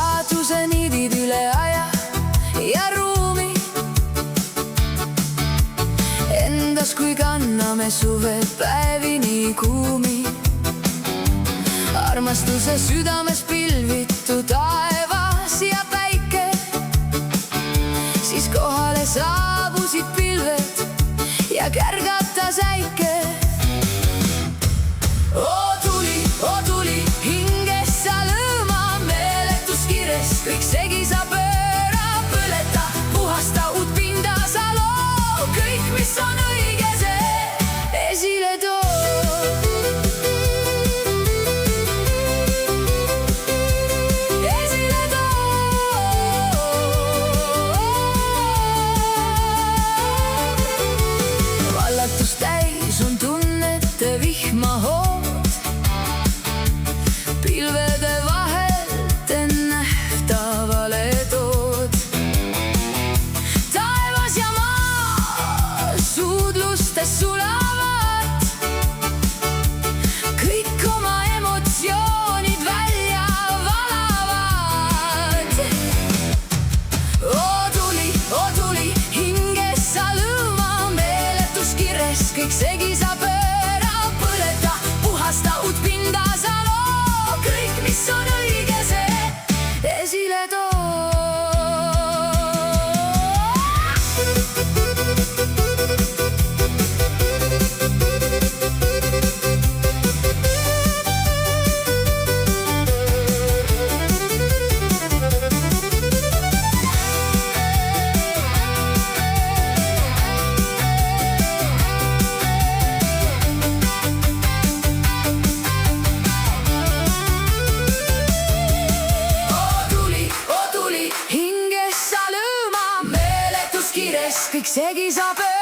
saatuse niidid üle aja ja ruumi. Endas kui kanname suvepäevi nii kuumi. Armastuse südames pilvitu taevas ja päike. Siis kohale saabusid pilved ja kärgatas äike. Oo tuli, hinges sa lõõma, meeletus kires, kõik segi sa pööra, põleta, puhasta uut pinda sa loo, kõik, mis on õige, see esile too. Täis on tunnete vihmahood, pilvede vahelt ennähtavale tood. Taevas ja maa suudlustes sulavad, kõik oma emotsioonid välja valavad. Oo tuli, hinges sa lõõma, meeletus kires, kõik segi sa pööra, põleta, puhasta uut pinda sa loo, kõik, mis on õige, see esile too. Kõik segi sa pööra.